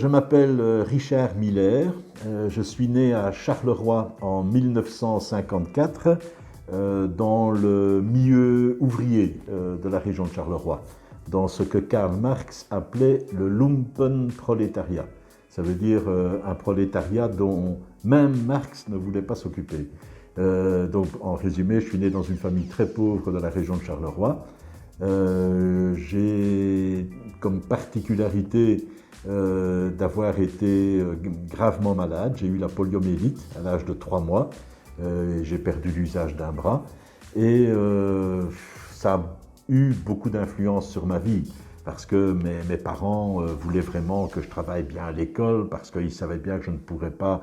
Je m'appelle Richard Miller, je suis né à Charleroi en 1954 dans le milieu ouvrier de la région de Charleroi, dans ce que Karl Marx appelait le Lumpenprolétariat. Ça veut dire un prolétariat dont même Marx ne voulait pas s'occuper. Donc en résumé, je suis né dans une famille très pauvre de la région de Charleroi. J'ai comme particularité d'avoir été gravement malade. J'ai eu la poliomyélite à l'âge de 3 mois. J'ai perdu l'usage d'un bras. Et ça a eu beaucoup d'influence sur ma vie parce que mes parents voulaient vraiment que je travaille bien à l'école parce qu'ils savaient bien que je ne pourrais pas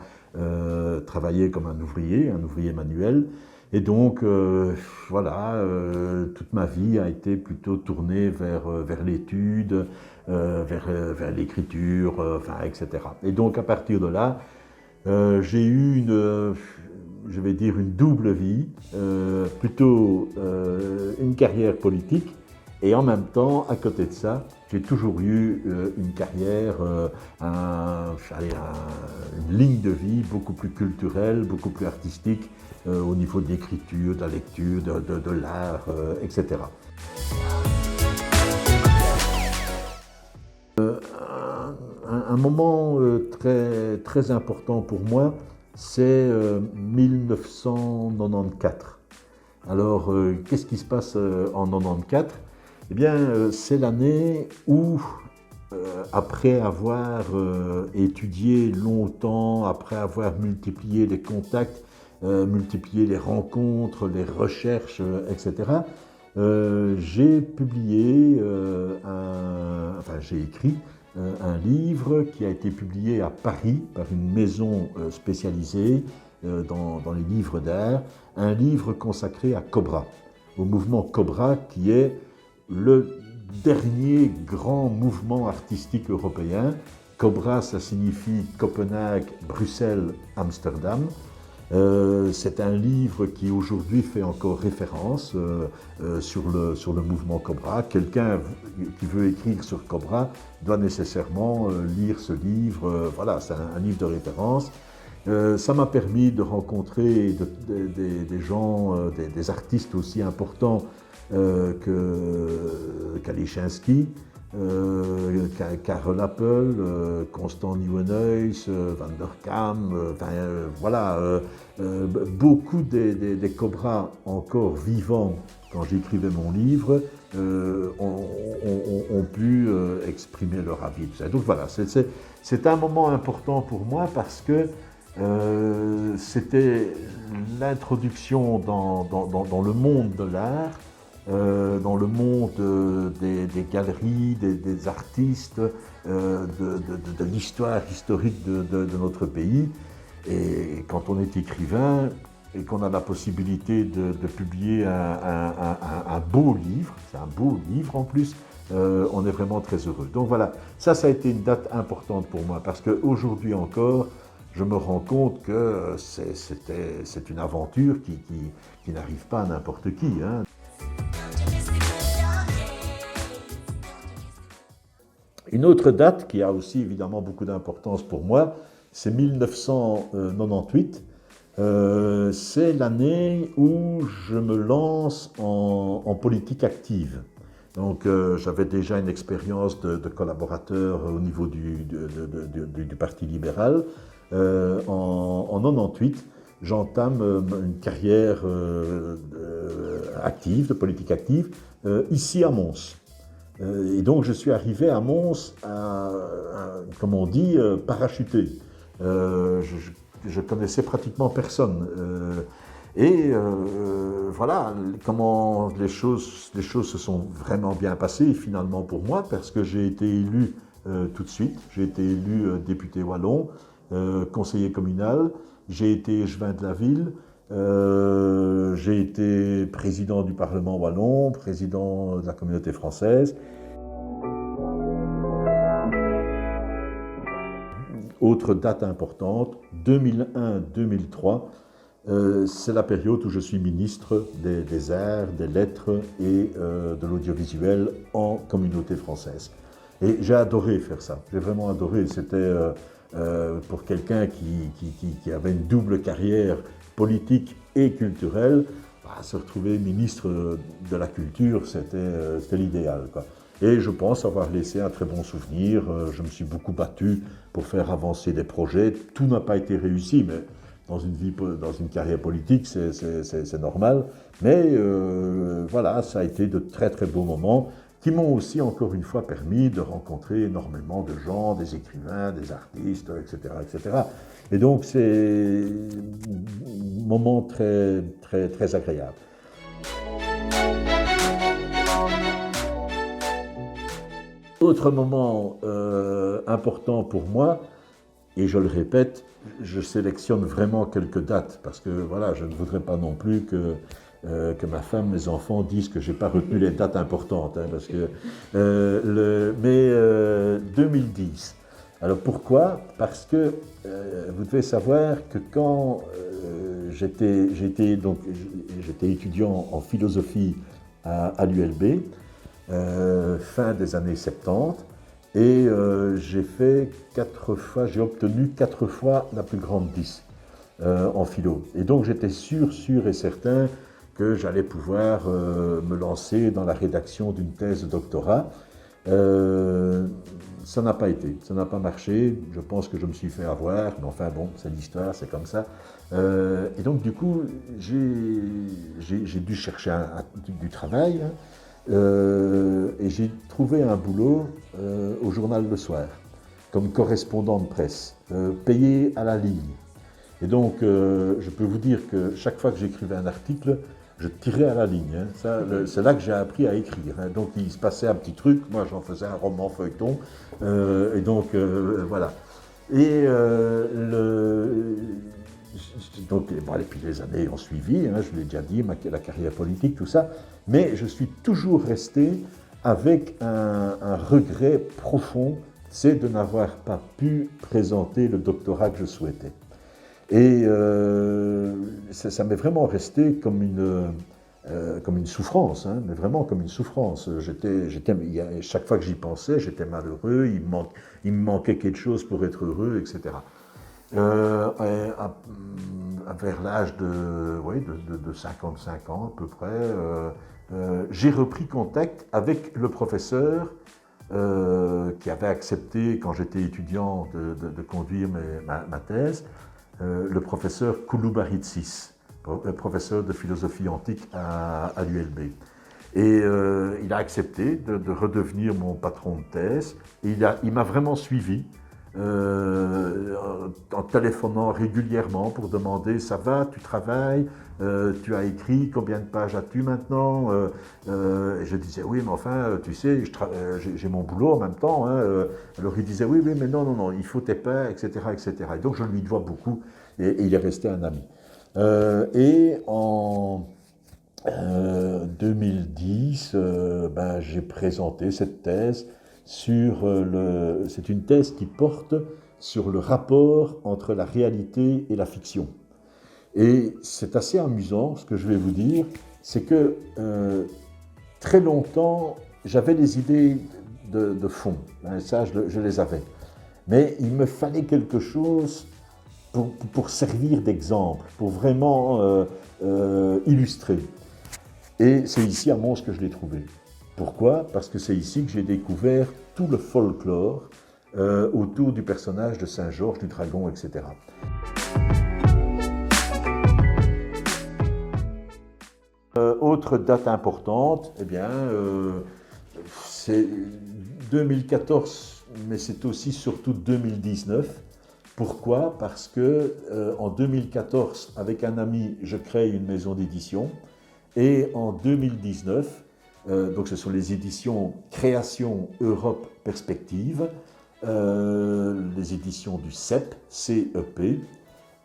travailler comme un ouvrier manuel. Et donc, voilà, toute ma vie a été plutôt tournée vers l'étude, vers l'écriture, enfin, etc. Et donc, à partir de là, j'ai eu je vais dire, une double vie, plutôt une carrière politique, et en même temps, à côté de ça, j'ai toujours eu une carrière, une ligne de vie beaucoup plus culturelle, beaucoup plus artistique, au niveau de l'écriture, de la lecture, de l'art, etc. Un moment très important pour moi, c'est 1994. Alors, qu'est-ce qui se passe en 1994? Eh bien, c'est l'année où, après avoir étudié longtemps, après avoir multiplié les contacts, multiplié les rencontres, les recherches, etc., j'ai publié, j'ai écrit un livre qui a été publié à Paris par une maison spécialisée dans les livres d'art, un livre consacré à Cobra, au mouvement Cobra qui est le dernier grand mouvement artistique européen. Cobra, ça signifie Copenhague, Bruxelles, Amsterdam. C'est un livre qui aujourd'hui fait encore référence sur le mouvement Cobra. Quelqu'un qui veut écrire sur Cobra doit nécessairement lire ce livre. Voilà, c'est un livre de référence. Ça m'a permis de rencontrer des gens, des artistes aussi importants qu'Aliszewski, Karel Appel, Constant Nieuwenhuis, Van der Kam, voilà, beaucoup des Cobras encore vivants quand j'écrivais mon livre ont pu exprimer leur avis. Donc voilà, c'est un moment important pour moi parce que c'était l'introduction dans le monde de l'art, dans le monde des galeries, des artistes, de l'histoire historique de notre pays. Et quand on est écrivain et qu'on a la possibilité de publier un beau livre, c'est un beau livre en plus, on est vraiment très heureux. Donc voilà, ça a été une date importante pour moi parce qu'aujourd'hui encore, je me rends compte que c'est une aventure qui n'arrive pas à n'importe qui, hein. Une autre date qui a aussi évidemment beaucoup d'importance pour moi, c'est 1998. C'est l'année où je me lance en politique active. Donc j'avais déjà une expérience de collaborateur au niveau du Parti libéral. En 98, j'entame une carrière active, de politique active, ici à Mons. Et donc je suis arrivé à Mons, comme on dit, parachuté. Je connaissais pratiquement personne. Voilà comment les choses se sont vraiment bien passées finalement pour moi, parce que j'ai été élu tout de suite. J'ai été élu député wallon, conseiller communal, j'ai été échevin de la ville, j'ai été président du Parlement wallon, président de la communauté française. Autre date importante, 2001-2003, c'est la période où je suis ministre des Arts, des Lettres et de l'audiovisuel en communauté française. Et j'ai adoré faire ça, j'ai vraiment adoré. C'était pour quelqu'un qui avait une double carrière politique et culturelle, bah, se retrouver ministre de la culture, c'était l'idéal, quoi. Et je pense avoir laissé un très bon souvenir. Je me suis beaucoup battu pour faire avancer des projets. Tout n'a pas été réussi, mais dans une carrière politique, c'est normal. Mais voilà, ça a été de très très beaux moments qui m'ont aussi, encore une fois, permis de rencontrer énormément de gens, des écrivains, des artistes, etc., etc. Et donc, c'est un moment très, très, très agréable. Autre moment important pour moi, et je le répète, je sélectionne vraiment quelques dates, parce que voilà, je ne voudrais pas non plus que ma femme, mes enfants disent que je n'ai pas retenu les dates importantes, hein, parce que, 2010. Alors pourquoi? Parce que vous devez savoir que quand j'étais étudiant en philosophie à l'ULB, fin des années 70, et j'ai obtenu 4 fois la plus grande 10 en philo. Et donc j'étais sûr et certain que j'allais pouvoir me lancer dans la rédaction d'une thèse de doctorat. Ça n'a pas été, ça n'a pas marché. Je pense que je me suis fait avoir, mais enfin bon, c'est l'histoire, c'est comme ça. Et donc du coup, j'ai dû chercher du travail, hein. Et j'ai trouvé un boulot au journal Le Soir, comme correspondant de presse, payé à la ligne. Et donc, je peux vous dire que chaque fois que j'écrivais un article, je tirais à la ligne, hein. C'est là que j'ai appris à écrire, hein. Donc, il se passait un petit truc, moi j'en faisais un roman feuilleton, et donc, voilà. Et donc, bon, et puis les années ont suivi, hein, je l'ai déjà dit, la carrière politique, tout ça, mais je suis toujours resté avec un regret profond, c'est de n'avoir pas pu présenter le doctorat que je souhaitais. Et ça m'est vraiment resté comme une souffrance, hein, mais vraiment comme une souffrance. Chaque fois que j'y pensais, j'étais malheureux, il me manquait quelque chose pour être heureux, etc. Vers l'âge de 55 ans à peu près, j'ai repris contact avec le professeur qui avait accepté, quand j'étais étudiant, de conduire ma thèse, le professeur Kouloubaritsis, professeur de philosophie antique à l'ULB. Et il a accepté de redevenir mon patron de thèse, et il m'a vraiment suivi. En téléphonant régulièrement pour demander ça va, tu travailles, tu as écrit, combien de pages as-tu maintenant, et je disais oui mais enfin tu sais j'ai mon boulot en même temps, hein. Alors il disait oui mais non il faut tes paix, etc., etc. Et donc je lui dois beaucoup, et il est resté un ami. Et en 2010 j'ai présenté cette thèse. C'est une thèse qui porte sur le rapport entre la réalité et la fiction. Et c'est assez amusant, ce que je vais vous dire, c'est que très longtemps, j'avais des idées de fond, hein, ça je les avais. Mais il me fallait quelque chose pour servir d'exemple, pour vraiment illustrer. Et c'est ici à Mons que je l'ai trouvé. Pourquoi? Parce que c'est ici que j'ai découvert tout le folklore autour du personnage de Saint-Georges, du dragon, etc. Autre date importante, eh bien, c'est 2014, mais c'est aussi surtout 2019. Pourquoi? Parce que en 2014, avec un ami, je crée une maison d'édition, et en 2019, donc ce sont les éditions Création Europe Perspective, les éditions du CEP, CEP,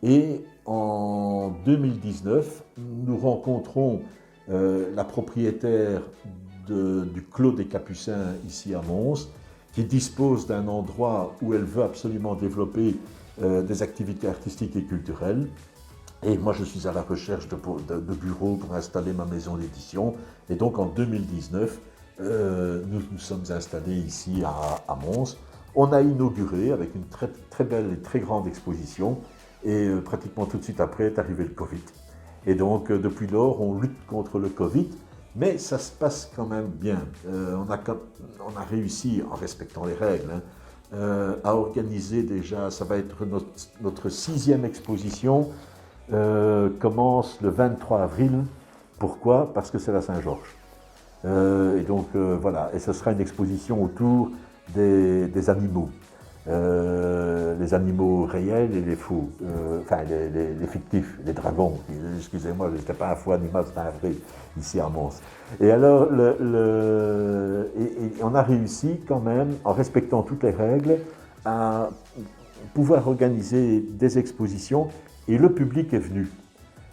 et en 2019, nous rencontrons la propriétaire du Clos des Capucins ici à Mons, qui dispose d'un endroit où elle veut absolument développer des activités artistiques et culturelles. Et moi, je suis à la recherche de bureaux pour installer ma maison d'édition. Et donc, en 2019, nous sommes installés ici à Mons. On a inauguré avec une très, très belle et très grande exposition. Et pratiquement tout de suite après est arrivé le Covid. Et donc, depuis lors, on lutte contre le Covid, mais ça se passe quand même bien. On a réussi, en respectant les règles, à organiser déjà, ça va être notre 6e exposition, commence le 23 avril. Pourquoi? Parce que c'est la Saint-Georges. Et donc, voilà, et ce sera une exposition autour des animaux. Les animaux réels et les faux, enfin les fictifs, les dragons. Excusez-moi, je n'étais pas un faux animal, c'était un vrai, ici à Mons. Et alors, on a réussi quand même, en respectant toutes les règles, à pouvoir organiser des expositions, et le public est venu.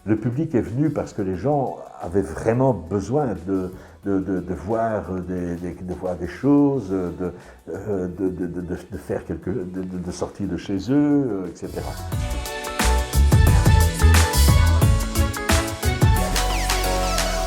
Le public est venu parce que les gens avaient vraiment besoin de voir des choses, de sortir de chez eux, etc.